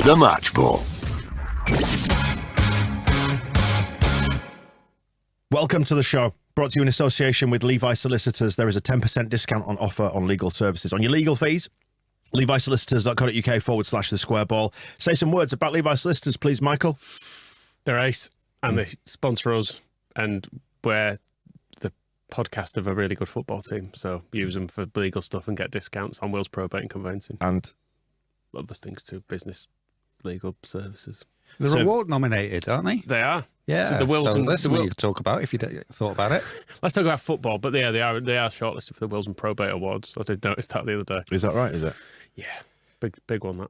The Match Ball. Welcome to the show. Brought to you in association with Levi Solicitors. There is a 10% discount on offer on legal services. On your legal fees, levisolicitors.co.uk/the square ball. Say some words about Levi Solicitors, please, Michael. They're ace, and they sponsor us, and we're the podcast of a really good football team. So use them for legal stuff and get discounts on wills, probate and conveyancing. And other things too, business, legal services. They're award nominated, aren't they? They are. Yeah. So the Wills and that's what you could talk about if you thought about it. Let's talk about football, but yeah, they are shortlisted for the Wills and Probate Awards. I did notice that the other day. is that right, is it? Yeah, big one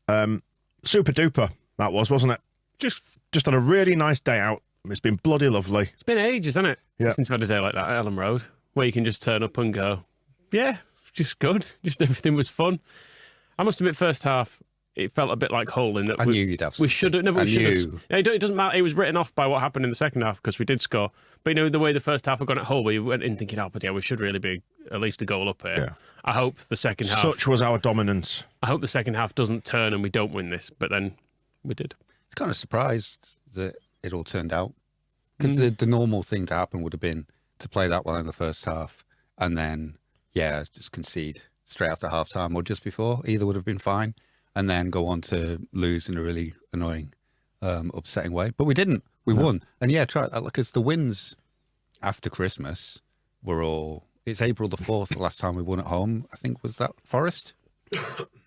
that. Super duper, that was, wasn't it? Just had a really nice day out. It's been bloody lovely. It's been ages, hasn't it? Yeah. Since I've had a day like that at Ellen Road, where you can just turn up and go, yeah, just good. Just everything was fun. I must admit, first half, it felt a bit like Hull in that I knew you'd have we should have. No, we should knew. have. It doesn't matter. It was written off by what happened in the second half because we did score. But you know the way the first half had gone at Hull, we went in thinking, oh, but yeah, we should really be at least a goal up here. Yeah. I hope the second half. Such was our dominance. I hope the second half doesn't turn and we don't win this. But then we did. It's kind of surprised that it all turned out because the normal thing to happen would have been to play that well in the first half and then just concede straight after half time or just before. Either would have been fine. And then go on to lose in a really annoying, upsetting way. But we didn't. We won. And because the wins after Christmas were all... It's April the 4th, the last time we won at home. I think, was that Forest?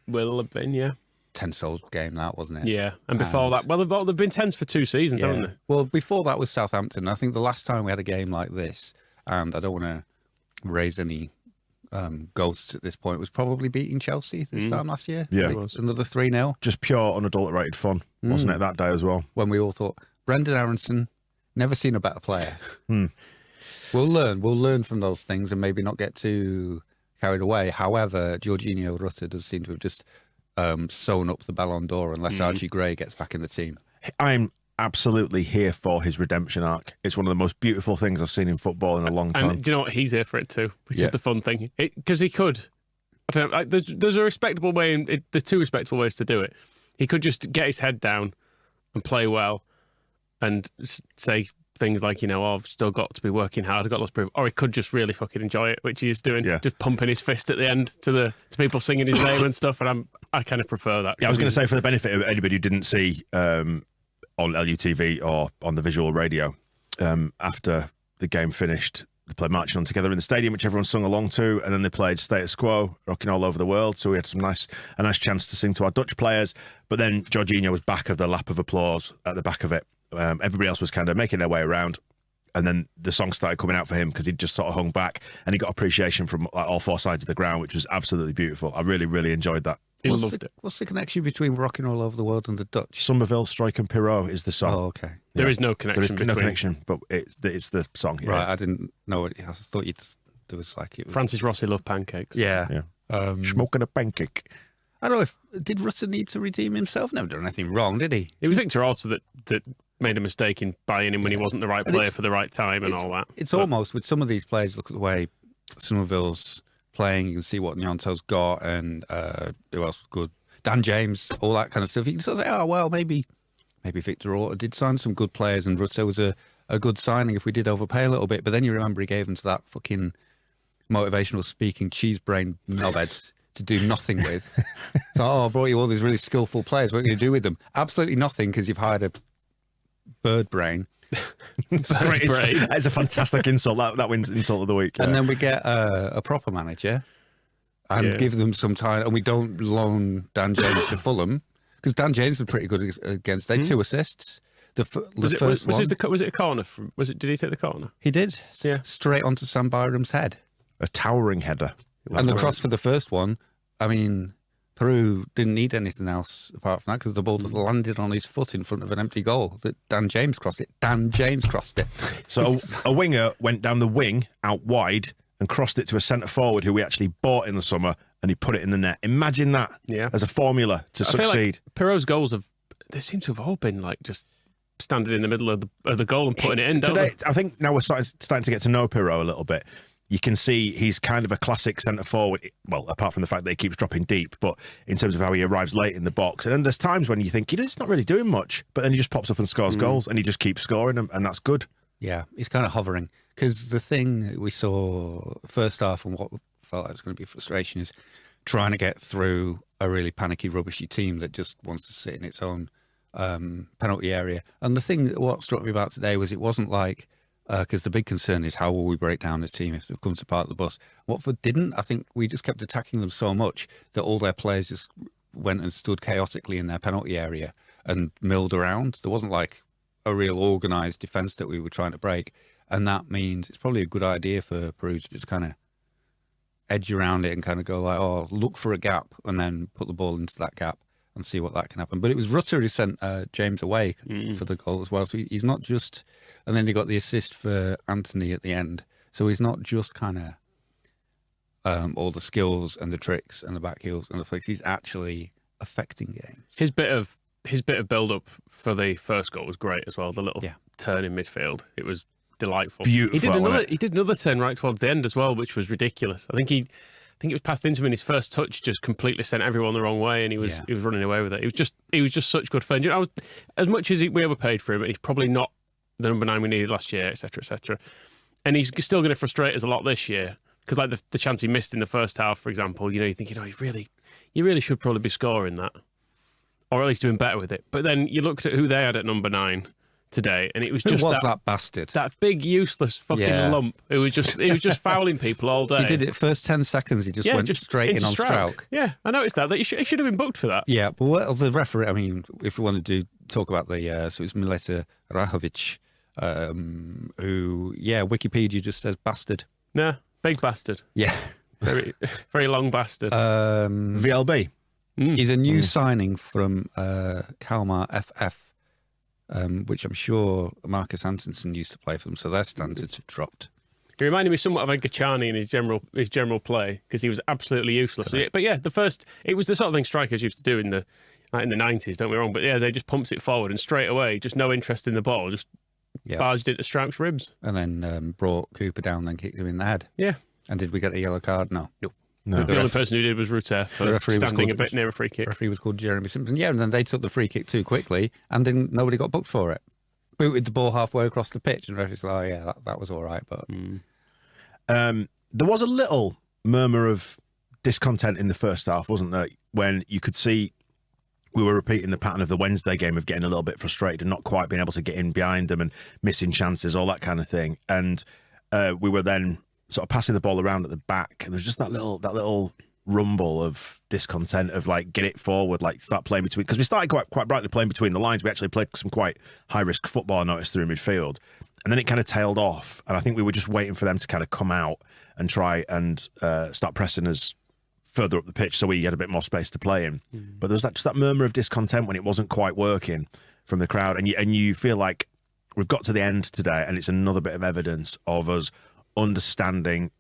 Will have been, yeah. Tense-old game, that, wasn't it? Yeah. And before that... Well, they've been tense for 2 seasons, haven't they? Well, before that was Southampton. I think the last time we had a game like this, and I don't want to raise any... ghosts at this point, was probably beating Chelsea this time last year. Yeah. It was another 3-0. Just pure unadulterated fun, wasn't it, that day as well? When we all thought, Brendan Aronson, never seen a better player. We'll learn from those things and maybe not get too carried away. However, Jorginho Rutter does seem to have just sewn up the Ballon d'Or unless Archie Gray gets back in the team. I'm absolutely here for his redemption arc. It's one of the most beautiful things I've seen in football in a long time. And do you know what? He's here for it too, which is the fun thing. Because he could. I don't know. There's a respectable way, and there's 2 respectable ways to do it. He could just get his head down and play well and say things like, I've still got to be working hard, I've got lots to prove. Or he could just really fucking enjoy it, which he is doing. Yeah. Just pumping his fist at the end to people singing his name and stuff. And I kind of prefer that. Yeah, I was going to say, for the benefit of anybody who didn't see... on LUTV or on the visual radio, after the game finished, they played Marching On Together in the stadium, which everyone sung along to, and then they played Status Quo, Rocking All Over the World, so we had a nice chance to sing to our Dutch players, but then Jorginho was back of the lap of applause at the back of it. Everybody else was kind of making their way around, and then the song started coming out for him because he'd just sort of hung back, and he got appreciation from all 4 sides of the ground, which was absolutely beautiful. I really, really enjoyed that. He loved it. What's the connection between Rocking All Over the World and the Dutch? Somerville, Strike and Pirot is the song. Oh, okay. There is no connection There is between... no connection, but it's the song. Yeah. Right, I didn't know it. I thought there was like... It was... Francis Rossi loved pancakes. Yeah. Smoking a pancake. I don't know did Rutter need to redeem himself? Never done anything wrong, did he? It was Victor Orta that made a mistake in buying him when he wasn't the right player for the right time and all that. It's almost, with some of these players, look at the way Somerville's playing, you can see what Nyonto's got and who else was good. Dan James, all that kind of stuff. You can sort of say, oh, well, maybe Victor Orta did sign some good players and Rutter was a good signing if we did overpay a little bit. But then you remember he gave them to that fucking motivational speaking cheese brain knobhead to do nothing with. So, I brought you all these really skillful players. What are you going to do with them? Absolutely nothing, because you've hired a bird brain. It's a great insult. It's a fantastic insult. That wins insult of the week. And then we get a proper manager and give them some time, and we don't loan Dan James to Fulham, because Dan James was pretty good against. They had 2 assists. Was it a corner? Did he take the corner? He did. Yeah. Straight onto Sam Byram's head. A towering header. And the cross for the first one, I mean, Peru didn't need anything else apart from that, because the ball just landed on his foot in front of an empty goal. Dan James crossed it. So a winger went down the wing out wide and crossed it to a centre forward who we actually bought in the summer, and he put it in the net. Imagine that as a formula to succeed. Like Pirot's goals they seem to have all been like just standing in the middle of the goal and putting it in. Today, I think now we're starting to get to know Pirot a little bit. you can see he's kind of a classic centre forward. Well, apart from the fact that he keeps dropping deep, but in terms of how he arrives late in the box. And then there's times when you think, he's not really doing much, but then he just pops up and scores goals, and he just keeps scoring them, and that's good. Yeah, he's kind of hovering. Because the thing we saw first half and what felt like it's going to be frustration is trying to get through a really panicky, rubbishy team that just wants to sit in its own penalty area. And the thing, what struck me about today was it wasn't like, because the big concern is how will we break down a team if they've come to park the bus. Watford didn't. I think we just kept attacking them so much that all their players just went and stood chaotically in their penalty area and milled around. There wasn't like a real organised defence that we were trying to break. And that means it's probably a good idea for Peru to just kind of edge around it and kind of go like, oh, look for a gap and then put the ball into that gap and see what that can happen. But it was Rutter who sent James away for the goal as well. So he's not just, and then he got the assist for Anthony at the end. So he's not just kind of all the skills and the tricks and the back heels and the flicks. He's actually affecting games. His bit of build up for the first goal was great as well. The little turn in midfield, it was delightful. Beautiful. He did another turn right towards the end as well, which was ridiculous. I think it was passed into him in his first touch, just completely sent everyone the wrong way, and he was running away with it. He was just such good fun. You know, as much as we overpaid for him, he's probably not the number 9 we needed last year, etc., etc. And he's still going to frustrate us a lot this year because, like the chance he missed in the first half, for example, you think, you really should probably be scoring that, or at least doing better with it. But then you looked at who they had at number 9 today, and it was just that bastard, that big useless fucking lump. He was just fouling people all day. He did it first 10 seconds. He just went straight in on Strauch. Yeah, I noticed that. He should have been booked for that. Yeah, but the referee. I mean, if we want to talk about so it's Mileta Rahovic, who Wikipedia just says bastard. Yeah, big bastard. Yeah, very very long bastard. VLB. He's a new signing from Kalmar FF. Which I'm sure Marcus Antonsen used to play for them, so their standards have dropped. He reminded me somewhat of Gachani in his general play because he was absolutely useless. But yeah, it was the sort of thing strikers used to do in the 90s. Don't be wrong, but yeah, they just pumps it forward and straight away, just no interest in the ball, just barged into Strauch's ribs, and then brought Cooper down, then kicked him in the head. Yeah. And did we get a yellow card? No. The only person who did was Rutter for standing a bit near a free kick. The referee was called Jeremy Simpson. Yeah, and then they took the free kick too quickly, and then nobody got booked for it. Booted the ball halfway across the pitch, and the referee's like, oh yeah, that was all right. But there was a little murmur of discontent in the first half, wasn't there? When you could see we were repeating the pattern of the Wednesday game of getting a little bit frustrated and not quite being able to get in behind them and missing chances, all that kind of thing. And we were then sort of passing the ball around at the back, and there's just that little rumble of discontent of like, get it forward, like start playing between, because we started quite brightly playing between the lines. We actually played some quite high risk football, I noticed, through midfield, and then it kind of tailed off, and I think we were just waiting for them to kind of come out and try and start pressing us further up the pitch so we had a bit more space to play in. But there was just that murmur of discontent when it wasn't quite working from the crowd, and you feel like we've got to the end today, and it's another bit of evidence of us understanding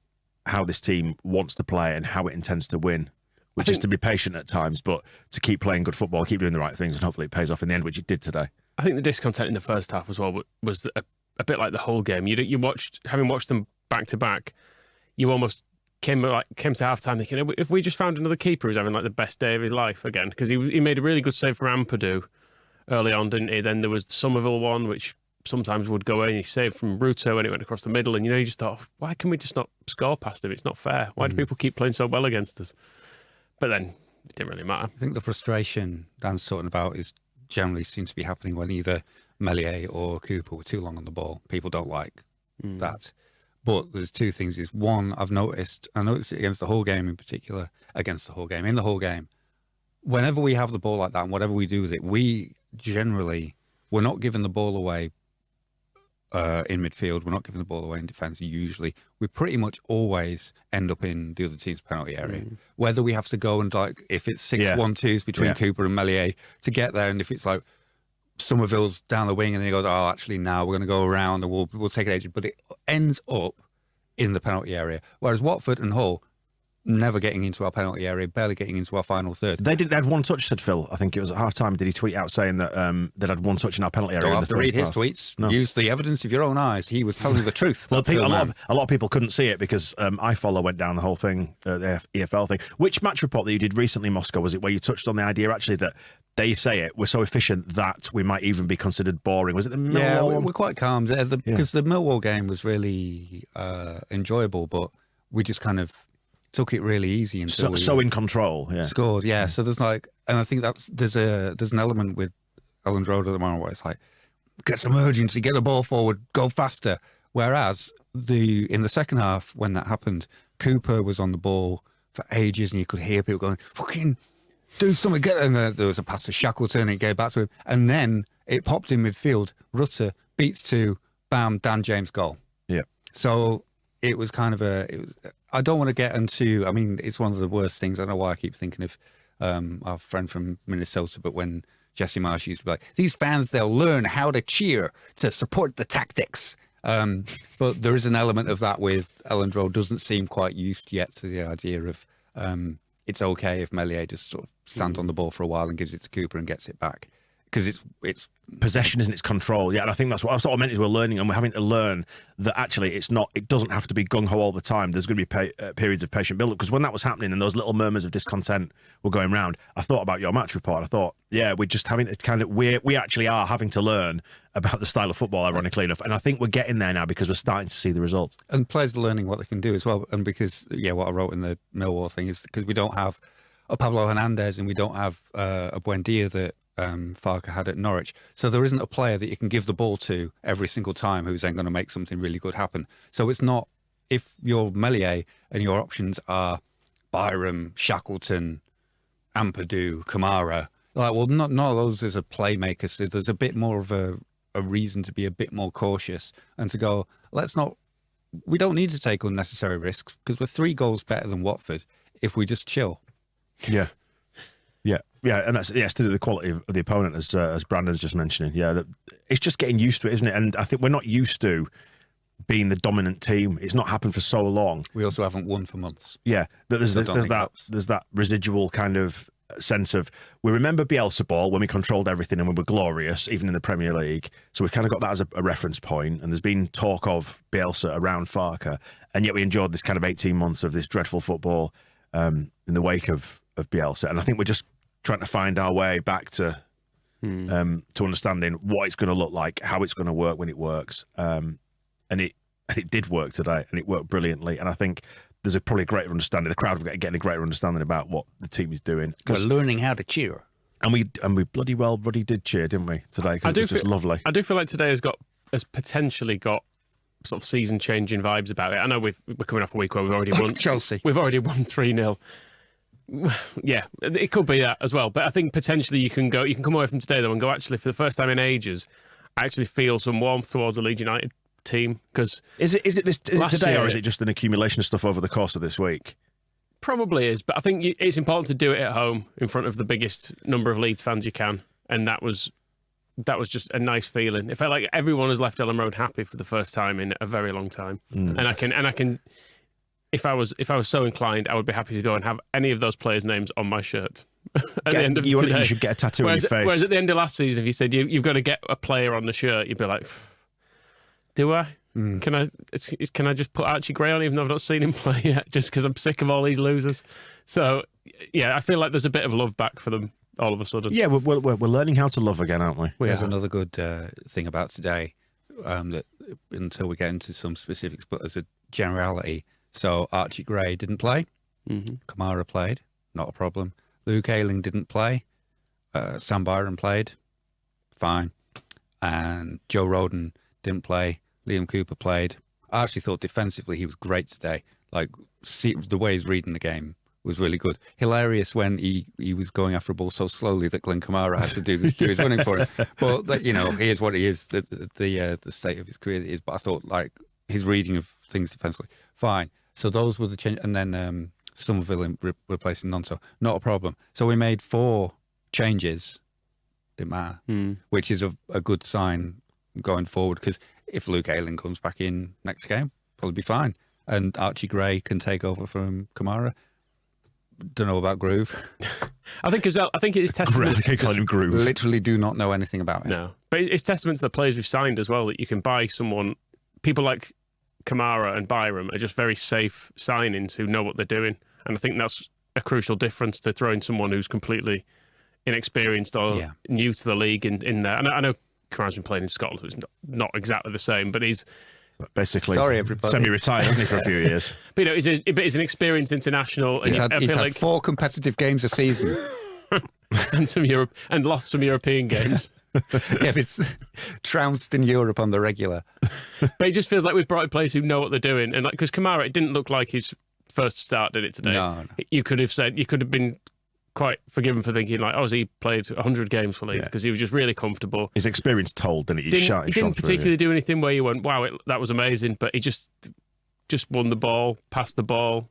how this team wants to play and how it intends to win, which is to be patient at times, but to keep playing good football, keep doing the right things, and hopefully it pays off in the end, which it did today. I think the discontent in the first half as well was a bit like the whole game. Having watched them back to back, you almost came to half time thinking, if we just found another keeper who's having like the best day of his life again, because he made a really good save for Ampadu early on, didn't he? Then there was the Somerville one, which sometimes would go in. He saved from Ruto when it went across the middle, and you just thought, why can we just not score past him? It's not fair. Why do people keep playing so well against us? But then it didn't really matter. I think the frustration Dan's talking about is generally seems to be happening when either Meslier or Cooper were too long on the ball. People don't like that. But there's two things. Is one, I noticed it against the whole game in particular, in the whole game, whenever we have the ball like that and whatever we do with it, we're not giving the ball away in midfield. We're not giving the ball away in defence usually. We pretty much always end up in the other team's penalty area. Whether we have to go and if it's 6-1-2s between Cooper and Meslier to get there, and if it's like Somerville's down the wing and then he goes, oh, actually now we're going to go around and we'll take it, but it ends up in the penalty area. Whereas Watford and Hull, never getting into our penalty area, barely getting into our final third. They had one touch, said Phil. I think it was at half time. Did he tweet out saying that they'd had one touch in our penalty area? Don't in have the to read first his half? tweets. No. Use the evidence of your own eyes. He was telling the truth. Well, a lot of people couldn't see it because iFollow went down the whole thing, the EFL thing. Which match report that you did recently, Moscow, was it where you touched on the idea actually that they say it, we're so efficient that we might even be considered boring? Was it the Millwall? Yeah, one? we're quite calm because the Millwall game was really enjoyable, but we just kind of took it really easy until so in control. Yeah, scored. Yeah, so there's and I think there's an element with Ellen Road at the moment where it's like, get some urgency, get the ball forward, go faster. Whereas in the second half when that happened, Cooper was on the ball for ages, and you could hear people going, "Fucking do something!" And there was a pass to Shackleton, it gave back to him, and then it popped in midfield. Rutter beats two, bam, Dan James goal. Yeah. So it was kind of I don't want to get into. I mean, it's one of the worst things. I don't know why I keep thinking of our friend from Minnesota, but when Jesse Marsh used to be like, these fans, they'll learn how to cheer to support the tactics. But there is an element of that with Ellen Rowe doesn't seem quite used yet to the idea of it's okay if Meslier just sort of stands on the ball for a while and gives it to Cooper and gets it back. Because it's possession, isn't it? It's control. Yeah, and I think that's what I sort of meant is we're learning, and we're having to learn that actually it doesn't have to be gung-ho all the time. There's going to be periods of patient build-up, because when that was happening and those little murmurs of discontent were going round, I thought about your match report. I thought, yeah, we're just having to kind of, we actually are having to learn about the style of football, ironically enough, and I think we're getting there now because we're starting to see the results. And players are learning what they can do as well, and because, what I wrote in the Millwall thing is because we don't have a Pablo Hernandez and we don't have a Buendia that Farke had at Norwich. So there isn't a player that you can give the ball to every single time who's then going to make something really good happen. So it's not, if you're Meslier and your options are Byram, Shackleton, Ampadu, Kamara, like, well, none of those is a playmaker. So there's a bit more of a reason to be a bit more cautious and to go, we don't need to take unnecessary risks because we're 3 goals better than Watford if we just chill. Yeah. Yeah, and that's to do with the quality of the opponent, as Brandon's just mentioning. Yeah, it's just getting used to it, isn't it? And I think we're not used to being the dominant team. It's not happened for so long. We also haven't won for months. Yeah, there's that residual kind of sense of, we remember Bielsa ball when we controlled everything and we were glorious, even in the Premier League. So we've kind of got that as a reference point. And there's been talk of Bielsa around Farke, and yet we enjoyed this kind of 18 months of this dreadful football in the wake of Bielsa. And I think we're just trying to find our way back to understanding what it's going to look like, how it's going to work when it works. And it did work today, and it worked brilliantly. And I think there's probably a greater understanding. The crowd are getting a greater understanding about what the team is doing. We're learning how to cheer. And we bloody well did cheer, didn't we, today? Because it was just lovely. I do feel like today has potentially got sort of season-changing vibes about it. I know we're coming off a week where we've already won Chelsea. We've already won 3-0. Yeah, it could be that as well. But I think potentially you can come away from today though and go, actually, for the first time in ages, I actually feel some warmth towards the Leeds United team. Because is it today, or is it just an accumulation of stuff over the course of this week? Probably is, but I think it's important to do it at home in front of the biggest number of Leeds fans you can, and that was just a nice feeling. It felt like everyone has left Ellen Road happy for the first time in a very long time, and I can. If I was so inclined, I would be happy to go and have any of those players' names on my shirt at the end of today. You should get a tattoo on your face. Whereas at the end of last season, if you said you've got to get a player on the shirt, you'd be like, do I? Can I just put Archie Gray on even though I've not seen him play yet, just because I'm sick of all these losers? So, yeah, I feel like there's a bit of love back for them all of a sudden. Yeah, we're learning how to love again, aren't we? There's another good thing about today, that until we get into some specifics, but as a generality. So Archie Gray didn't play. Kamara played, not a problem. Luke Ayling didn't play. Sam Byron played, fine. And Joe Rodon didn't play. Liam Cooper played. I actually thought defensively he was great today. Like, the way he's reading the game was really good. Hilarious when he was going after a ball so slowly that Glenn Kamara had to do his running for it. But he is what he is. The state of his career is. But I thought, like, his reading of things defensively, fine. So those were the changes. And then Somerville replacing Nonso, not a problem. So we made 4 changes, didn't matter, which is a good sign going forward, because if Luke Ayling comes back in next game, probably be fine. And Archie Gray can take over from Kamara. don't know about Groove. I think it is testament. They keep calling him Groove. Literally do not know anything about him. No, but it's testament to the players we've signed as well that you can buy someone. People like Kamara and Byram are just very safe signings who know what they're doing, and I think that's a crucial difference to throwing someone who's completely inexperienced or new to the league in there. And I know Kamara's been playing in Scotland, so it's not exactly the same, but he's basically everybody. Semi-retired, hasn't he, for a few years? But he's an experienced international. He's had 4 competitive games a season. and lost some European games. Yeah, it's trounced in Europe on the regular. But it just feels like we've brought in players who know what they're doing, and because Kamara, it didn't look like his first start, did it today? No. You could have been quite forgiven for thinking like, he played 100 games for Leeds because he was just really comfortable. His experience told, didn't it? He didn't particularly do anything where you went, wow, that was amazing, but he just won the ball, passed the ball.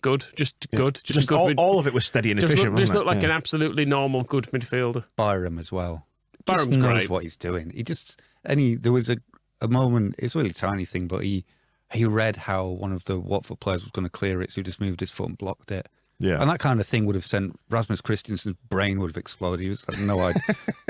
Good, just good. Just good. All of it was steady and efficient. Just looked like an absolutely normal, good midfielder. Byram as well. Byram's knows great. what he's doing. There was a moment. It's a really tiny thing, but he read how one of the Watford players was going to clear it, so he just moved his foot and blocked it. Yeah, and that kind of thing would have sent Rasmus Christensen's brain would have exploded. He was like,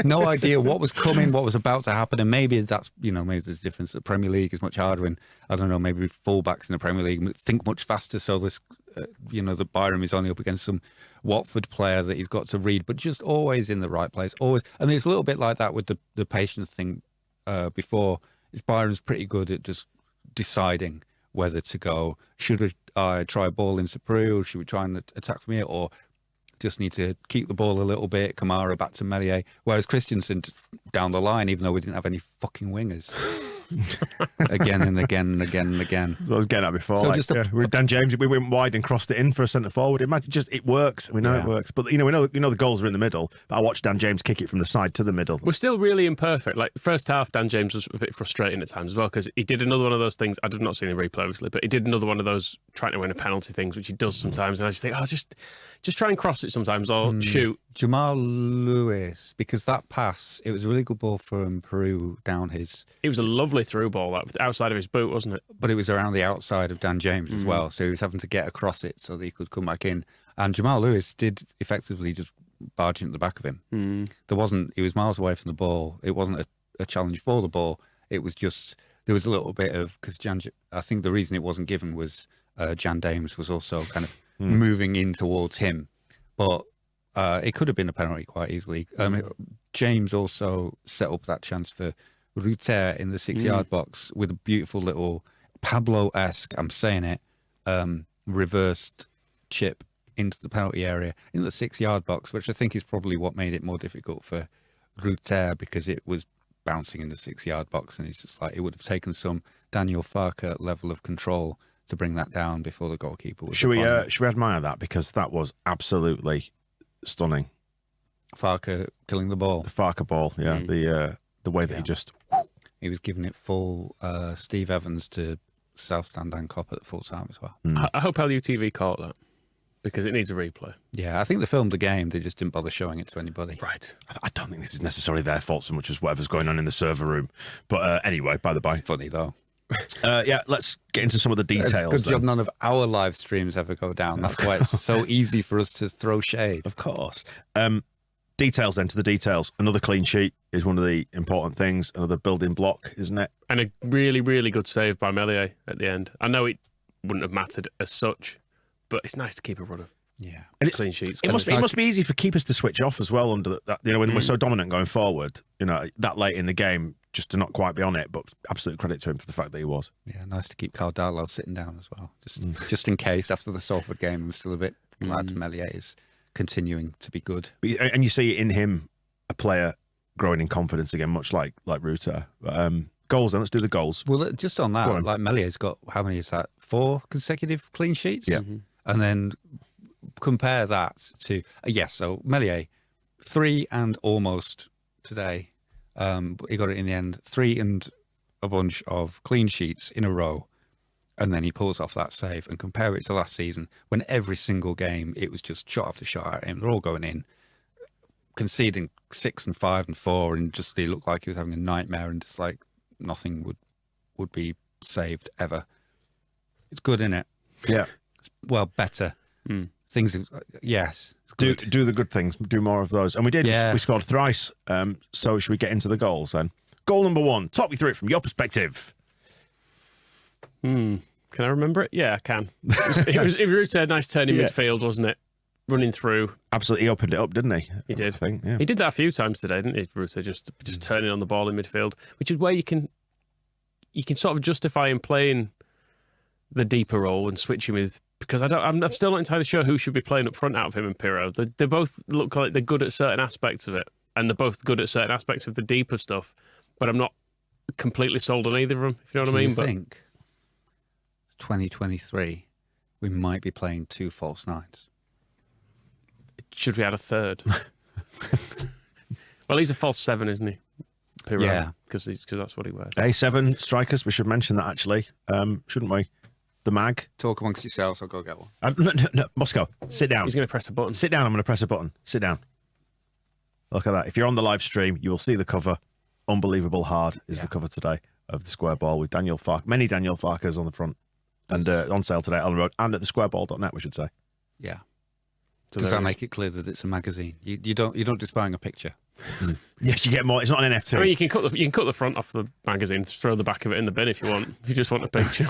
no idea what was coming, what was about to happen, and maybe that's maybe there's a difference. The Premier League is much harder, and I don't know, maybe fullbacks in the Premier League think much faster. So this, the Byram is only up against some Watford player that he's got to read, but just always in the right place, always. And there's a little bit like that with the patience thing before. Is Byram's pretty good at just deciding whether to go, should I try a ball into Peru, or should we try and attack from here, or just need to keep the ball a little bit, Kamara back to Meslier, whereas Christensen down the line, even though we didn't have any fucking wingers. Again and again and again and again. So I was getting at before. So with Dan James, we went wide and crossed it in for a centre forward. It works. We know it works. But we know the goals are in the middle. But I watched Dan James kick it from the side to the middle. We're still really imperfect. Like first half, Dan James was a bit frustrating at times as well because he did another one of those things. I did not see the replay obviously, but he did another one of those trying to win a penalty things, which he does sometimes. And I just think, just try and cross it sometimes or shoot. Jamal Lewis, because that pass, it was a really good ball from Peru down his... It was a lovely through ball outside of his boot, wasn't it? But it was around the outside of Dan James as well, so he was having to get across it so that he could come back in. And Jamal Lewis did effectively just barge into the back of him. He was miles away from the ball. It wasn't a challenge for the ball. It was just, there was a little bit of, because I think the reason it wasn't given was Jan Dames was also kind of moving in towards him. But it could have been a penalty quite easily. James also set up that chance for Ruter in the 6-yard box with a beautiful little Pablo-esque, I'm saying it, reversed chip into the penalty area in the 6-yard box, which I think is probably what made it more difficult for Ruter because it was bouncing in the 6-yard box, and it's just like it would have taken some Daniel Farke level of control to bring that down before the goalkeeper was. Should we admire that, because that was absolutely stunning. Farke killing the ball. The Farke ball, the way that he was giving it full Steve Evans to South Stand and Cop at full time as well. I hope LUTV caught that because it needs a replay. Yeah, I think they filmed the game. They just didn't bother showing it to anybody. Right. I don't think this is necessarily their fault so much as whatever's going on in the server room. But anyway, by the by. It's funny though. Let's get into some of the details. It's a good job none of our live streams ever go down. That's why it's so easy for us to throw shade. Of course. Details then, to the details. Another clean sheet is one of the important things. Another building block, isn't it? And a really, really good save by Meslier at the end. I know it wouldn't have mattered as such, but it's nice to keep a run of clean sheets. It must be easy for keepers to switch off as well under that. When we're so dominant going forward, that late in the game, just to not quite be on it. But absolute credit to him for the fact that he was. Yeah, nice to keep Carl Darlow sitting down as well, just in case after the Salford game. I'm still a bit glad Meslier is continuing to be good, and you see in him a player growing in confidence again, much like Ruter. Goals then, let's do the goals. Well, just on that, like Mellier's got, how many is that? 4 consecutive clean sheets? Yeah. And then compare that to, so Meslier, 3 and almost today. He got it in the end, 3 and a bunch of clean sheets in a row. And then he pulls off that save, and compare it to last season when every single game it was just shot after shot at him. They're all going in, conceding 6 and 5 and 4, and just he looked like he was having a nightmare, and just like nothing would be saved ever. It's good, isn't it? Yeah. Well, better things. Yes, it's Do good. the good things. Do more of those. And we did. Yeah. We scored thrice. So should we get into the goals then? Goal number 1. Talk me through it from your perspective. Can I remember it? Yeah, I can. It was a nice turn in midfield, wasn't it? Running through. Absolutely, he opened it up, didn't he? He did. I think, yeah. He did that a few times today, didn't he, Russo? Just turning on the ball in midfield, which is where you can sort of justify him playing the deeper role and switching with, because I'm still not entirely sure who should be playing up front out of him and Pirro. They both look like they're good at certain aspects of it, and they're both good at certain aspects of the deeper stuff. But I'm not completely sold on either of them, if you know what I mean. Do you think it's 2023? We might be playing 2 false nines. Should we add a third? Well, he's a false 7, isn't he? Pirro, Yeah. because that's what he wears. A7 strikers. We should mention that actually, shouldn't we? The mag. Talk amongst yourselves. I'll go get one. No, Moscow, sit down. He's going to press a button. Sit down. I'm going to press a button. Sit down. Look at that. If you're on the live stream, you will see the cover. Unbelievable hard is the cover today of the Square Ball with Daniel Fark. Many Daniel Farkers on the front and on sale today on the road and at thesquareball.net, we should say. Yeah. So Does there that it make it clear that it's a magazine? You're not displaying a picture. Yes, you get more. It's not an NFT. I mean, you can cut the front off the magazine, throw the back of it in the bin if you want. If you just want a picture.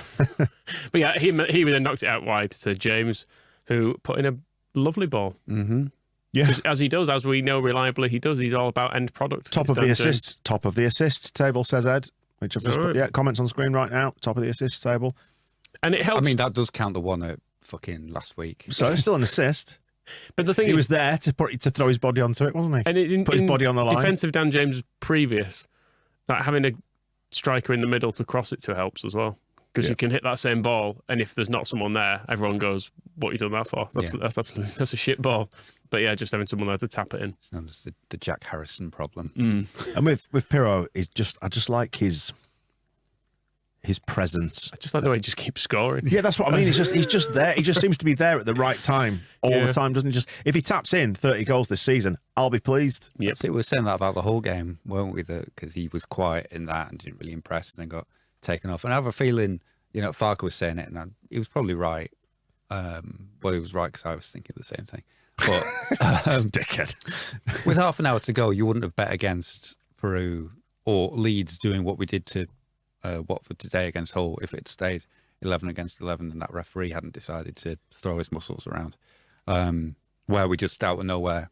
But yeah, he then knocked it out wide to James, who put in a lovely ball. Mm-hmm. Yeah. As he does, as we know reliably, he does. He's all about end product. Top of the assists table, says Ed, which I've just All put, right. comments on screen right now. Top of the assists table. And it helps. I mean, that does count the one at fucking last week. So it's still an assist. but the thing He is, was there to throw his body onto it, wasn't he? and put his body on the line. Defensive Dan James previous, like having a striker in the middle to cross it to helps as well. Because you can hit that same ball, and if there's not someone there, everyone goes, "What are you doing that for?" That's absolutely a shit ball. But yeah, just having someone there to tap it in. It's known as the Jack Harrison problem. And with Pirro, I just like his presence. I just like the way he just keeps scoring. Yeah, that's what I mean. He's just there. He just seems to be there at the right time all the time, doesn't he? Just if he taps in 30 goals this season, I'll be pleased. Yep. See, we were saying that about the whole game, weren't we? Because he was quiet in that and didn't really impress, and then got taken off. And I have a feeling, Farker was saying it, and he was probably right. Well, he was right because I was thinking the same thing. But Dickhead. with half an hour to go, you wouldn't have bet against Peru or Leeds doing what we did to Watford today against Hull if it stayed 11 against 11 and that referee hadn't decided to throw his muscles around. Where we just out of nowhere,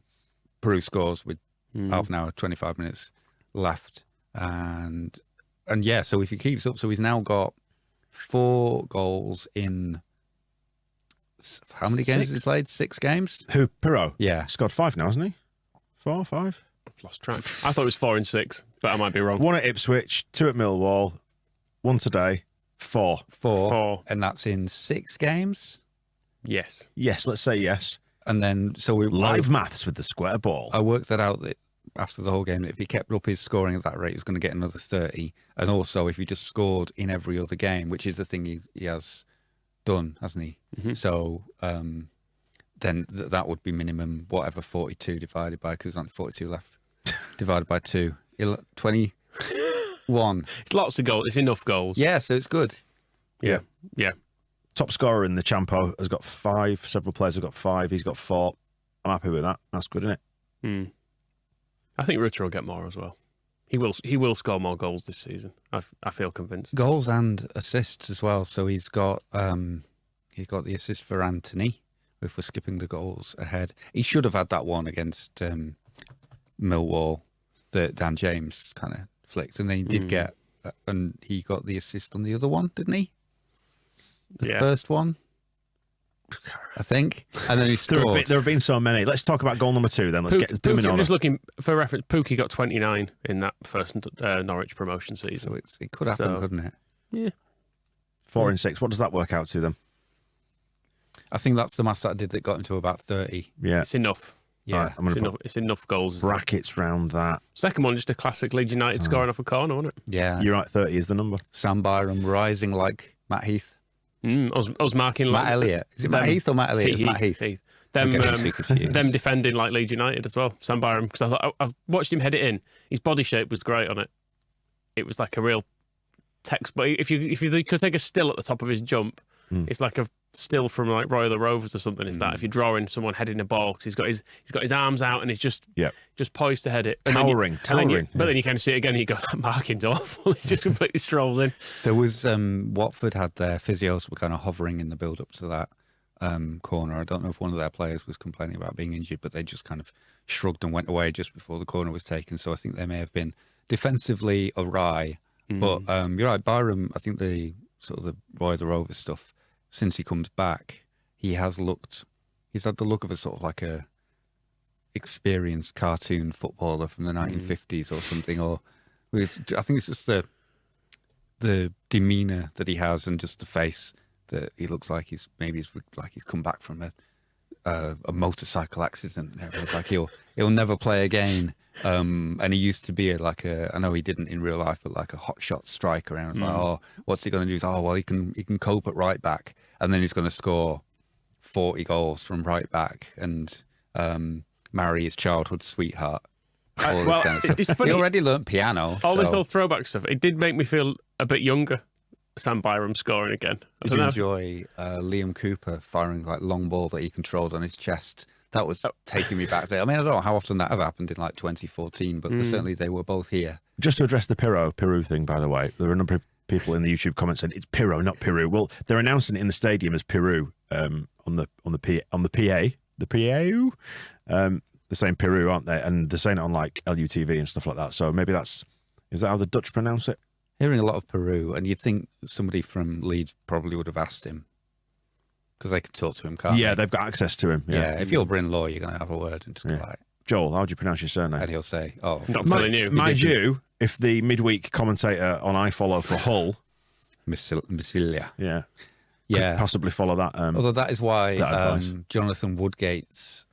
Peru scores with half an hour, 25 minutes left. And yeah, so if he keeps up, so he's now got 4 goals in how many games has he played? 6 games? Who, Pirro? Yeah. Scored 5 now, hasn't he? 4, 5? I've lost track. I thought it was 4 and 6, but I might be wrong. 1 at Ipswich, 2 at Millwall, 1 today, 4. 4. And that's in 6 games? Yes. Yes, let's say yes. And then, so we Live maths with the Square Ball. I worked that out that after the whole game, that if he kept up his scoring at that rate, he was going to get another 30. And also, if he just scored in every other game, which is the thing he has done, hasn't he? Mm-hmm. So then that would be minimum, whatever, 42 divided by, because there's only 42 left, divided by 2. 21. It's lots of goals. It's enough goals. Yeah, so it's good. Yeah. Top scorer in the Champo has got 5. Several players have got 5. He's got 4. I'm happy with that. That's good, isn't it? I think Rutter will get more as well. He will score more goals this season. I feel convinced. Goals and assists as well. So he's got the assist for Anthony. If we're skipping the goals ahead, he should have had that one against Millwall that Dan James kind of flicked, and then he did get, and he got the assist on the other one, didn't he? The first one, I think, and then he scored. There have been so many. Let's talk about goal number 2 then. Let's get Pookie, on. I'm just looking for reference. Pookie got 29 in that first Norwich promotion season. So it could happen, couldn't it? Yeah. 4 and 6. What does that work out to them? I think that's the maths that I did that got him to about 30. Yeah, It's enough. Yeah, right, I'm going to put It's enough goals. Isn't it? brackets round that. Second one, just a classic Leeds United scoring off a corner, wasn't it? yeah. You're right. 30 is the number. Sam Byram rising like Matt Heath. I was marking Matt Elliott. Is it Matt Heath or Matt Elliott? It's Matt Heath. Them, Okay, I'm too confused. them defending like Leeds United as well. Sam Byram, because I thought I've watched him head it in. His body shape was great on it. It was like a real text. But if you could take a still at the top of his jump, it's like a still from like Roy of the Rovers or something. Is that if you're drawing someone heading a ball because he's got his arms out and he's just poised to head it, and towering. But then you kind of see it again and you go, that marking's awful. He just completely strolls in. There was Watford had their physios were kind of hovering in the build up to that corner. I don't know if one of their players was complaining about being injured, but they just kind of shrugged and went away just before the corner was taken. So I think they may have been defensively awry. But you're right, Byram. I think the sort of the Roy of the Rovers stuff. Since he comes back, he's had the look of a sort of like a experienced cartoon footballer from the 1950s or something. Or I think it's just the demeanour that he has and just the face that he looks like he's come back from a motorcycle accident. It's like he'll never play again. And he used to be I know he didn't in real life, but like a hotshot striker. And it's like, oh, what's he going to do? He's, oh, well, he can cope at right back, and then he's going to score 40 goals from right back and marry his childhood sweetheart. All this kind of stuff. It's funny. He already learnt piano. This old throwback stuff. It did make me feel a bit younger. Sam Byram scoring again. Did you enjoy Liam Cooper firing like long ball that he controlled on his chest? That was taking me back. I mean, I don't know how often that ever happened in like 2014, but certainly they were both here. Just to address the Peru thing, by the way, there were a number of people in the YouTube comments saying it's Pirro, not Peru. Well, they're announcing it in the stadium as Peru on the PA. They're saying Peru, aren't they? And they're saying it on like LUTV and stuff like that. So maybe is that how the Dutch pronounce it? Hearing a lot of Peru, and you'd think somebody from Leeds probably would have asked him. Because they could talk to him, can't they? Yeah, they've got access to him. Yeah, if you're Bryn Law, you're going to have a word and just go like... Joel, how do you pronounce your surname? And he'll say, oh... Not telling you. Mind you, if the midweek commentator on iFollow for Hull... Massilia. Yeah. Could possibly follow that. Although that is why Jonathan Woodgate's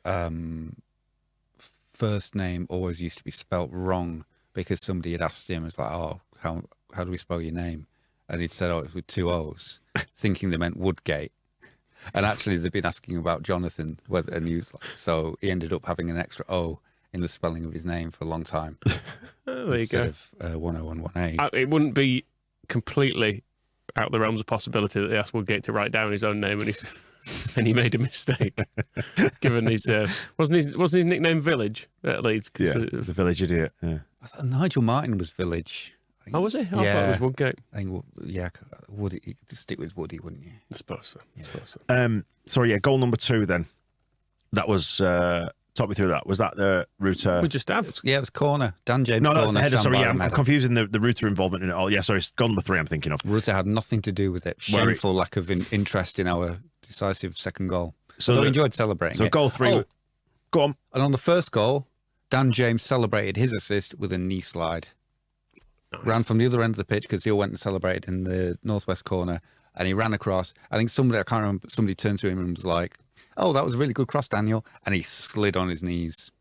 first name always used to be spelt wrong, because somebody had asked him, it's like, oh, how do we spell your name? And he'd said, oh, it's with 2 O's, thinking they meant Woodgate. And actually, they've been asking about Jonathan, and he was like, so he ended up having an extra O in the spelling of his name for a long time. There you go. Instead of 10118. It wouldn't be completely out of the realms of possibility that they asked Woodgate to write down his own name, and he made a mistake. Given his wasn't his nickname Village at Leeds? Yeah, the Village Idiot. Yeah. I thought Nigel Martin was Village. Oh, was he? I thought it was Woodgate. I think, Woody, you'd stick with Woody, wouldn't you? I suppose so. Sorry, goal number 2 then. That was, talk me through that. Was that the Ruter? We just have. Yeah, it was corner. Dan James corner. No, that's the header. Sorry, I'm confusing the Ruter involvement in it all. Yeah, sorry, it's goal number 3 I'm thinking of. Ruter had nothing to do with it. Shameful lack of interest in our decisive second goal. So I enjoyed celebrating it. Goal 3. Go on. And on the first goal, Dan James celebrated his assist with a knee slide. Nice. Ran from the other end of the pitch because he went and celebrated in the northwest corner, and he ran across. I think somebody turned to him and was like, oh, that was a really good cross, Daniel. And he slid on his knees.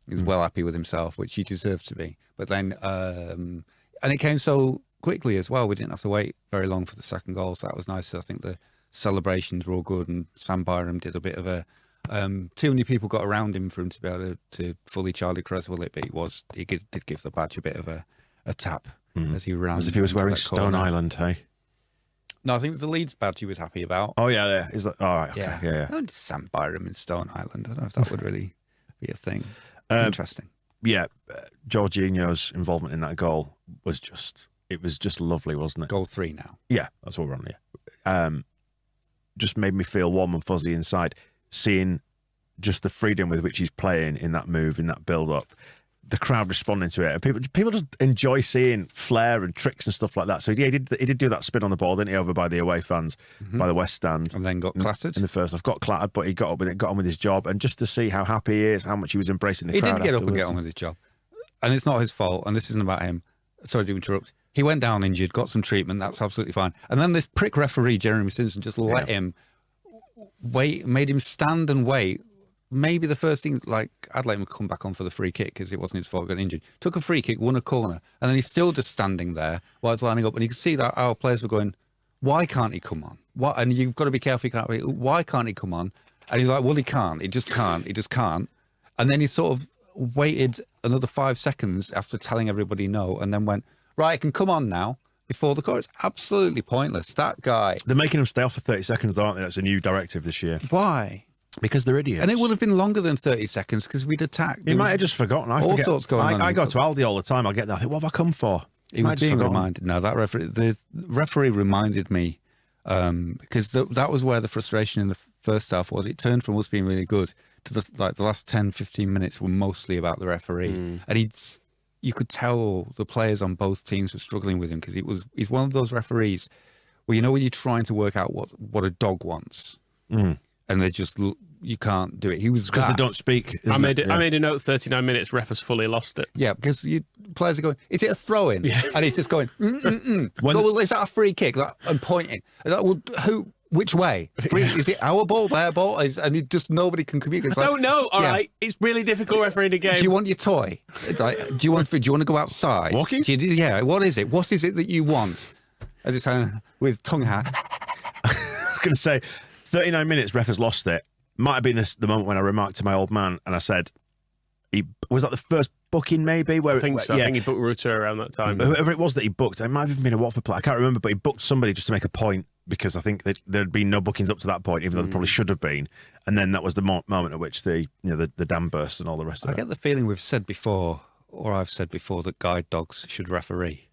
He was well happy with himself, which he deserved to be. But then, and it came so quickly as well. We didn't have to wait very long for the second goal, so that was nice. So I think the celebrations were all good, and Sam Byram did a bit of a... too many people got around him for him to be able to fully Charlie Creswell it, but he did give the badge a bit of a tap as he ran. As if he was wearing Stone Island, hey? No, I think it was the Leeds badge he was happy about. Oh, yeah. He's like, all right. Okay, yeah. No, Sam Byram in Stone Island. I don't know if that would really be a thing. Interesting. Yeah, Jorginho's involvement in that goal was just lovely, wasn't it? Goal 3 now. Yeah, that's what we're on, yeah. Just made me feel warm and fuzzy inside, seeing just the freedom with which he's playing in that move, in that build-up, the crowd responding to it. And people just enjoy seeing flair and tricks and stuff like that. So yeah, he did do that spin on the ball, didn't he, over by the away fans, by the West Stand. And then got clattered. In the first half, got clattered, but he got up with it, got on with his job. And just to see how happy he is, how much he was embracing the crowd. He did get up and get on with his job. And it's not his fault, and this isn't about him. Sorry to interrupt. He went down injured, got some treatment, that's absolutely fine. And then this prick referee, Jeremy Simpson, just let him wait, made him stand and wait. Maybe the first thing, like, I'd let him come back on for the free kick because it wasn't his fault, got injured. Took a free kick, won a corner, and then he's still just standing there while he's lining up. And you can see that our players were going, why can't he come on? What? And you've got to be careful, why can't he come on? And he's like, well, he can't. He just can't. He just can't. And then he sort of waited another 5 seconds after telling everybody no, and then went, right, I can come on now. before the call. It's absolutely pointless. That guy. They're making him stay off for 30 seconds, aren't they? That's a new directive this year. Why? Because they're idiots. And it would have been longer than 30 seconds because we'd attacked. He might have just forgotten. All sorts going on. I go to Aldi all the time. I'll get there. I think, what have I come for? He was being reminded. No, that the referee reminded me because that was where the frustration in the first half was. It turned from us being really good to the last 10, 15 minutes were mostly about the referee. And you could tell the players on both teams were struggling with him because he's one of those referees where, when you're trying to work out what a dog wants and they just you can't do it. He was because they don't speak. I made a note. 39 minutes. Ref has fully lost it. Yeah, because players are going, is it a throw in? Yeah. And he's just going, well, is that a free kick? And pointing. Well, who? Which way? Free? Is it our ball, their ball? And nobody can communicate. I don't know. All right, it's really difficult refereeing a game. Do you want your toy? It's like, do you want to go outside? Walkies? Yeah. What is it? What is it that you want? And it's with tongue hat. I was going to say, 39 minutes. Ref has lost it. Might have been the moment when I remarked to my old man and I said, was that the first booking maybe? I think so. Yeah. I think he booked Ruta around that time. Whoever it was that he booked, it might have even been a Watford player. I can't remember, but he booked somebody just to make a point because I think there'd been no bookings up to that point, even though there probably should have been. And then that was the moment at which the dam burst and all the rest of it. I get the feeling we've said before, or I've said before, that guide dogs should referee.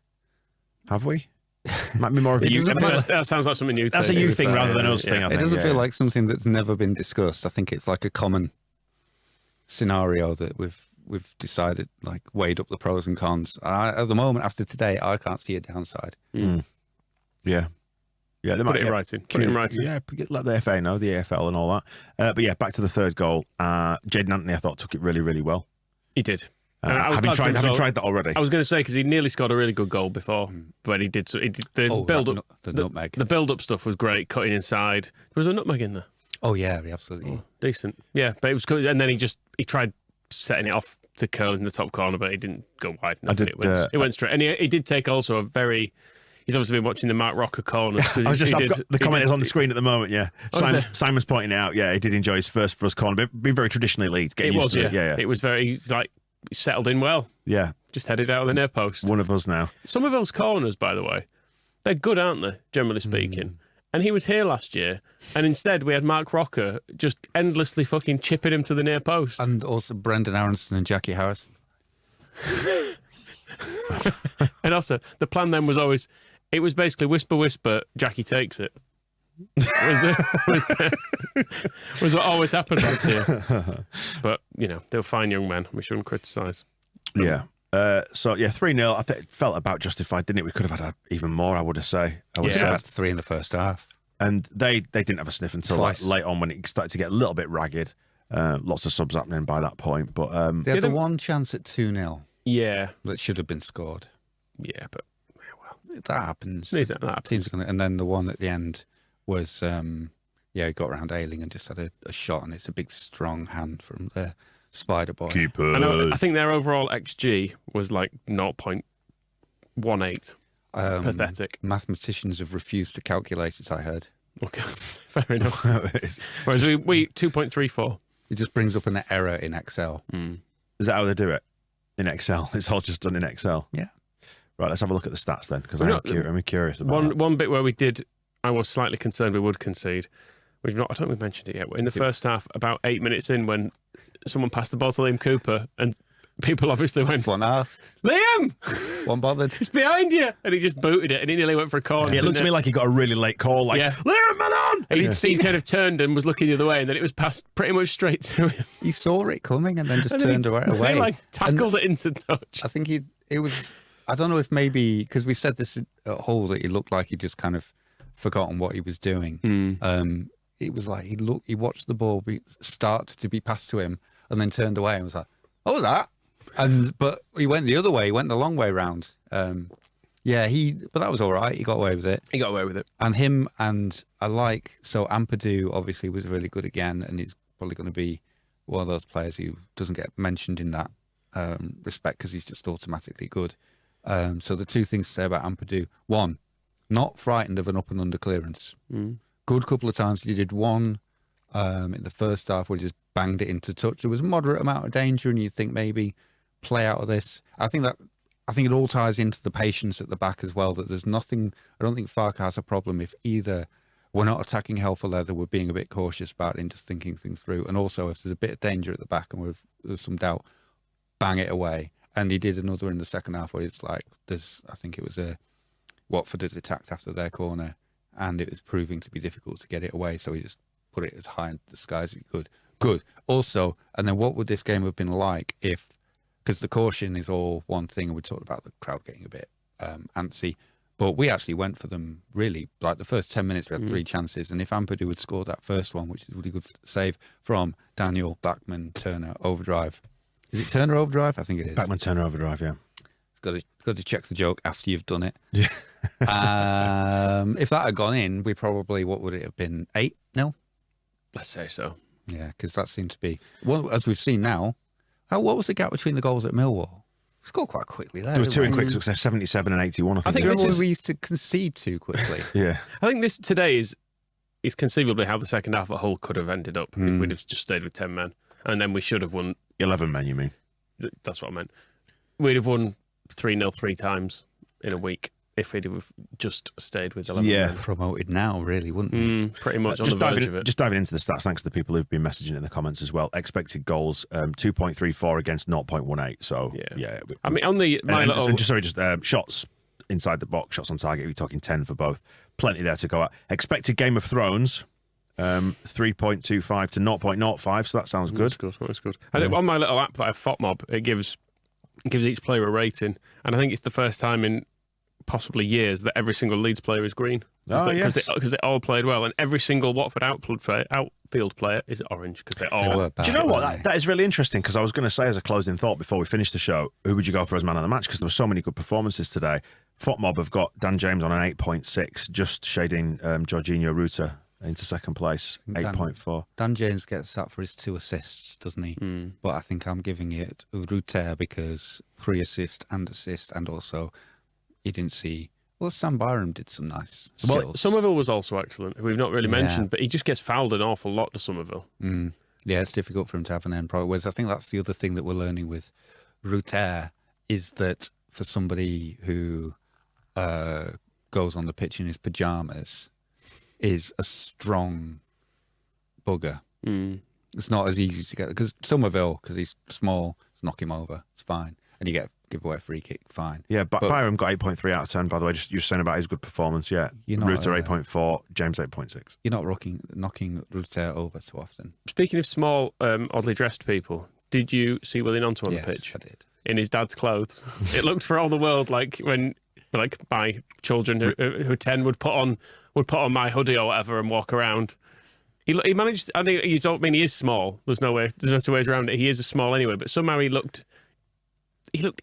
Have we? Might be more of a you. That sounds like something new. That's a you thing rather than us thing. I think. It doesn't feel like something that's never been discussed. I think it's like a common scenario that we've decided, like, weighed up the pros and cons. At the moment, after today, I can't see a downside. Yeah, they might put it in writing. Yeah, let the FA know, the AFL and all that. But yeah, back to the third goal. Jaden Anthony, I thought, took it really, really well. He did. Having tried that already. I was going to say because he nearly scored a really good goal before, but he did. The build-up, the nutmeg. The build-up stuff was great. Cutting inside. Was there a nutmeg in there? Oh yeah, absolutely. Decent. Yeah, but it was good. And then he tried setting it off to curl in the top corner, but it didn't go wide enough. It went straight. And he did take also a very. He's obviously been watching the Mark Rocker corners. The comment is on the screen at the moment. Yeah, Simon's pointing it out. Yeah, he did enjoy his first for us corner. Been very traditionally Leeds. It was. Yeah. It was very he settled in well. Yeah. Just headed out of the near post. One of us now. Somerville's corners, by the way, they're good, aren't they, generally speaking? And he was here last year, and instead we had Mark Rocker just endlessly fucking chipping him to the near post. And also Brendan Aronson and Jackie Harris. And also, the plan then was always, it was basically whisper, whisper, Jackie takes it. Was what always happened last year. But, they were fine young men. We shouldn't criticise. Yeah. 3-0. I think it felt about justified, didn't it? We could have had even more, I would say. About 3 in the first half. And they didn't have a sniff until late on when it started to get a little bit ragged. Lots of subs happening by that point. But they had the one chance at 2-0. Yeah. That should have been scored. Yeah, but that happens. That happens. Teams and then the one at the end was he got around Ayling and just had a shot, and it's a big strong hand from the Spider Boy. I think their overall XG was like 0.18. Pathetic. Mathematicians have refused to calculate it, I heard. Okay, fair enough. Whereas we 2.34. It just brings up an error in Excel. Is that how they do it? In Excel? It's all just done in Excel? Yeah. Right, let's have a look at the stats then, because I'm curious about one bit where I was slightly concerned we would concede. I don't think we've mentioned it yet. In the first half, about 8 minutes in, when someone passed the ball to Liam Cooper, and people obviously went, "One asked, Liam, one bothered, it's behind you," and he just booted it, and he nearly went for a corner. Yeah, it looked to me like he got a really late call, Liam, man on! And he kind of turned and was looking the other way, and then it was passed pretty much straight to him. He saw it coming and then just turned away. He tackled it into touch. I think it was. I don't know if maybe because we said this at Hull that he looked like he just kind of forgotten what he was doing. It was like he watched the ball start to be passed to him and then turned away and was like, "What was that?" But he went the other way. He went the long way round. But that was all right. He got away with it. And him and Ampadu obviously was really good again, and he's probably going to be one of those players who doesn't get mentioned in that respect because he's just automatically good. So the two things to say about Ampadu: one, not frightened of an up and under clearance. Good couple of times. He did one in the first half where he just banged it into touch. There was a moderate amount of danger, and you think maybe play out of this. I think that I think it all ties into the patience at the back as well, that there's nothing, I don't think Farke has a problem if either we're not attacking hell for leather, we're being a bit cautious about it and just thinking things through. And also if there's a bit of danger at the back and there's some doubt, bang it away. And he did another in the second half where it's like, I think it was Watford had attacked after their corner and it was proving to be difficult to get it away. So he just put it as high in the sky as he could. Good. Also, and then what would this game have been like if, because the caution is all one thing, and we talked about the crowd getting a bit antsy, but we actually went for them really. Like the first 10 minutes, we had 3 chances, and if Ampadu had scored that first one, which is a really good save from Daniel Bachmann Turner overdrive. Is it Turner overdrive? I think it is. Bachmann Turner overdrive, yeah. Got to check the joke after you've done it. Yeah. If that had gone in, we probably, what would it have been? 8-0? Let's say so. Yeah, because that seemed to be, well, as we've seen now, what was the gap between the goals at Millwall? We scored quite quickly there. There were 2 in quick succession, 77 and 81, I think. We used to concede too quickly. Yeah. I think this today is conceivably how the second half at Hull could have ended up if we'd have just stayed with 10 men. And then we should have won. 11 men, you mean? That's what I meant. We'd have won 3-0 3 times in a week if we'd have just stayed with 11 men. Promoted now, really, wouldn't we? Pretty much on the verge of it. Just diving into the stats, thanks to the people who've been messaging in the comments as well. Expected goals, 2.34 against 0.18. So, yeah. I mean, on the... shots inside the box, shots on target, we're talking 10 for both. Plenty there to go at. Expected Game of Thrones, 3.25 to 0.05, so that sounds good. That's good. And on my little app that I have, FOTMob, it gives each player a rating. And I think it's the first time in possibly years that every single Leeds player is green. Because they all played well, and every single Watford outfield player is orange because they all. Do you know what? That is really interesting, because I was going to say as a closing thought before we finish the show, who would you go for as man of the match? Because there were so many good performances today. FOTMob have got Dan James on an 8.6, just shading Jorginho Ruta into second place, 8.4. Dan James gets that for his 2 assists, doesn't he? But I think I'm giving it Ruta because pre-assist, and also he didn't see. Well, Sam Byram did some nice skills. Well, Somerville was also excellent, who we've not really mentioned, but he just gets fouled an awful lot to Somerville. Yeah, it's difficult for him to have an end product. Whereas I think that's the other thing that we're learning with Ruter is that for somebody who goes on the pitch in his pyjamas is a strong bugger. It's not as easy to get, because Somerville, because he's small, just knock him over. It's fine. And you give away a free kick, fine. Yeah, but Byram got 8.3 out of 10, by the way. Just you're saying about his good performance, yeah. Ruta 8.4, James 8.6. You're not knocking Ruta over too often. Speaking of small, oddly dressed people, did you see Willie Gnonto on the pitch? Yes, I did. In his dad's clothes. It looked for all the world like when, like, my children who are 10 would put on my hoodie or whatever and walk around. He managed. I mean, you don't mean he is small. There's no two ways around it. He is a small anyway, but somehow he looked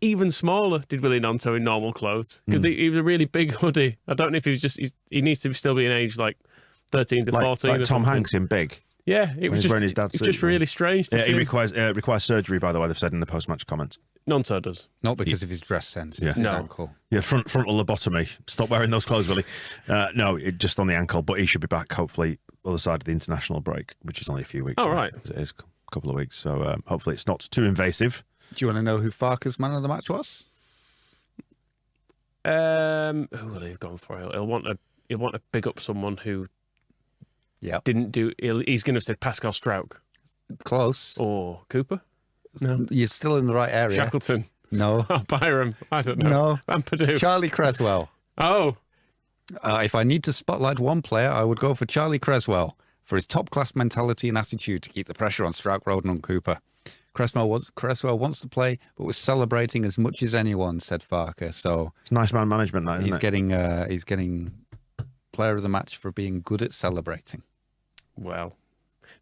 even smaller, did Willie Gnonto, in normal clothes, because he was a really big hoodie. I don't know if he was he needs to still be an age like 13 to 14. Like Tom Hanks in Big. Yeah, it was just wearing his dad's suit, just really strange to see. He requires surgery, by the way, they've said in the post-match comments. Gnonto does. Not because of his dress sense, it's his ankle. Yeah, frontal lobotomy. Stop wearing those clothes, Willie. No, just on the ankle, but he should be back, hopefully, other side of the international break, which is only a few weeks. Oh, right. It is a couple of weeks, so hopefully it's not too invasive. Do you want to know who Farke's man of the match was? Who will he have gone for? He'll want to big up someone who didn't do. He's going to have said Pascal Strauch. Close. Or Cooper? No. You're still in the right area. Shackleton. No. Oh, Byram. I don't know. No. Ampadu. Charlie Creswell. Oh. If I need to spotlight one player, I would go for Charlie Creswell for his top-class mentality and attitude to keep the pressure on Strauch, Roden and Cooper. Cresswell wants to play, but was celebrating as much as anyone, said Farke. So it's nice man management, that, isn't it? He's getting player of the match for being good at celebrating. Well,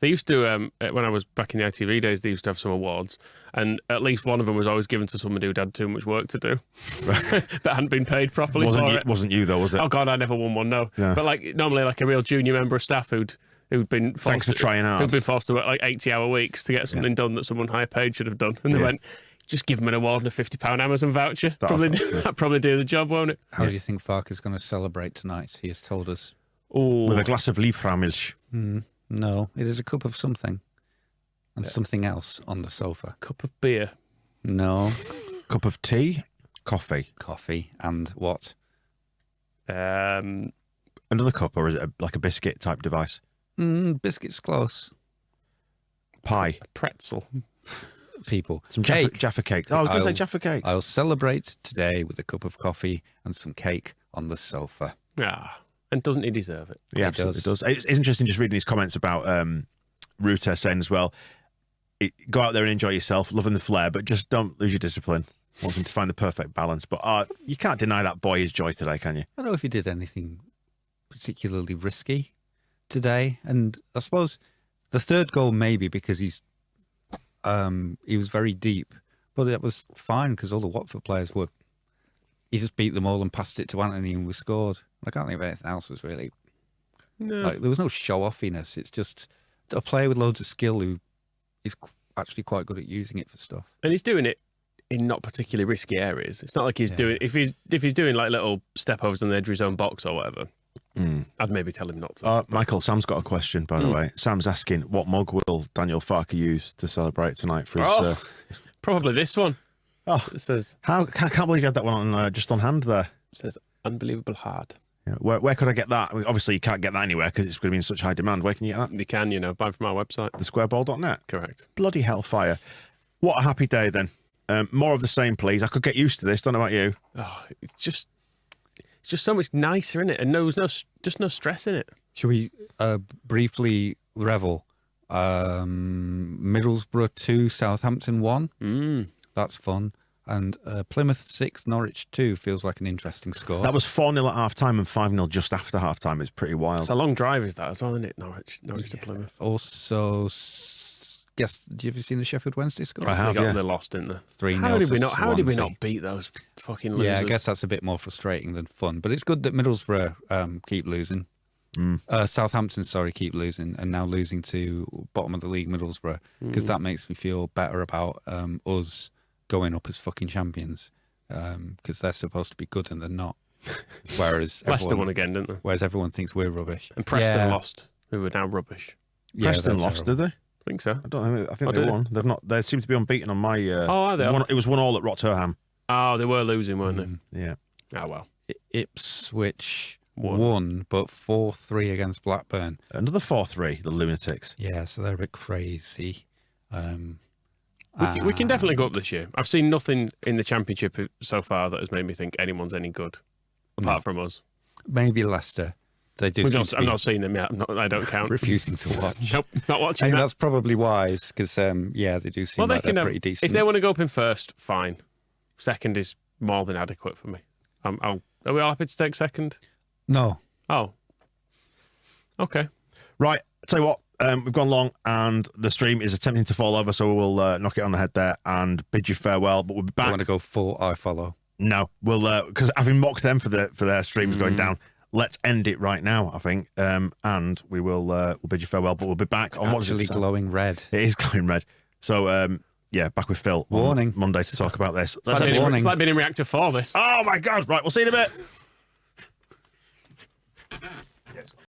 they used to, when I was back in the ITV days, they used to have some awards, and at least one of them was always given to someone who'd had too much work to do that hadn't been paid properly. Wasn't you though, was it? Oh God, I never won one. No, yeah. But like normally, like a real junior member of staff who'd been forced thanks for trying out. Who'd been forced to work like 80-hour weeks to get something done that someone higher paid should have done, and they went, just give them an award and a £50 Amazon voucher. Probably do the job, won't it? How do you think Farke is going to celebrate tonight? He has told us. With a glass of Liefraumilch. No, it is a cup of something. And something else on the sofa. Cup of beer. No. Cup of tea? Coffee. Coffee and what? Um, Another cup, or is it like a biscuit type device? Biscuits close. Pie. pretzel. People. Some Cake. Jaffa cakes. Oh, I was going to say Jaffa cakes. I'll celebrate today with a cup of coffee and some cake on the sofa. And doesn't he deserve it? Yeah, absolutely does. It's interesting just reading these comments about Ruta saying as well, go out there and enjoy yourself, loving the flair, but just don't lose your discipline. Wanting to find the perfect balance. But you can't deny that boy his joy today, can you? I don't know if he did anything particularly risky today. And I suppose the third goal maybe because he was very deep. But it was fine because all the Watford players were... He just beat them all and passed it to Anthony and we scored. I can't think of anything else was really... No. Like, there was no show-offiness. It's just a player with loads of skill who is actually quite good at using it for stuff. And he's doing it in not particularly risky areas. It's not like he's doing... If he's doing like little step-overs on the edge of his own box or whatever, I'd maybe tell him not to. Michael, Sam's got a question, by the way. Sam's asking, what mug will Daniel Farke use to celebrate tonight for his... Probably this one. Oh, It says... I can't believe you had that one on, just on hand there. It says, unbelievable hard. Yeah, where could I get that? I mean, obviously, you can't get that anywhere because it's going to be in such high demand. Where can you get that? You can, buy from our website. Thesquareball.net. Correct. Bloody hellfire. What a happy day, then. More of the same, please. I could get used to this. Don't know about you. Oh, it's just so much nicer, isn't it? And just no stress in it. Should we briefly revel? Middlesbrough 2, Southampton 1. That's fun. And Plymouth 6, Norwich 2 feels like an interesting score. That was 4-0 at half-time and 5-0 just after half-time. It's pretty wild. It's a long drive, is that as well, isn't it? Norwich to Plymouth. Also, have you seen the Sheffield Wednesday score? I have, They lost, didn't they? 3-0 How did we to not? How did we Swansea. not beat those fucking losers? Yeah, I guess that's a bit more frustrating than fun. But it's good that Middlesbrough keep losing. Southampton, keep losing, and now losing to bottom of the league Middlesbrough, because that makes me feel better about us going up as fucking champions, because they're supposed to be good and they're not. Whereas Leicester won again, didn't they? Whereas everyone thinks we're rubbish. And Preston lost, who are now rubbish. Yeah, Preston they're lost, terrible. did they? I think so. I think they won. They've not. They seem to be unbeaten on my. Are they? It was 1-1 at Rotherham. Oh, they were losing, weren't they? Yeah. Oh, well. Ipswich Won. won, but 4-3 against Blackburn. Another 4-3. The lunatics. Yeah, so they're a bit crazy. We can definitely go up this year. I've seen nothing in the Championship so far that has made me think anyone's any good, apart from us. Maybe Leicester. They do. I'm not seeing them yet. I don't count. refusing to watch. Nope, not I watching think that. that's probably wise because, they do seem like they're pretty decent. If they want to go up in first, fine. Second is more than adequate for me. Are we all happy to take second? No. Oh. Okay. Right. I'll tell you what. We've gone long and the stream is attempting to fall over, so we'll knock it on the head there and bid you farewell. But we'll be I back. want to go full I follow. No, we'll because having mocked them for their streams going down, let's end it right now. I think, and we'll bid you farewell. But we'll be back on what's Actually glowing red. It is glowing red. So back with Phil Warning. on Monday to talk about this. It's like being in Reactor 4, this. Oh my God! Right, we'll see you in a bit.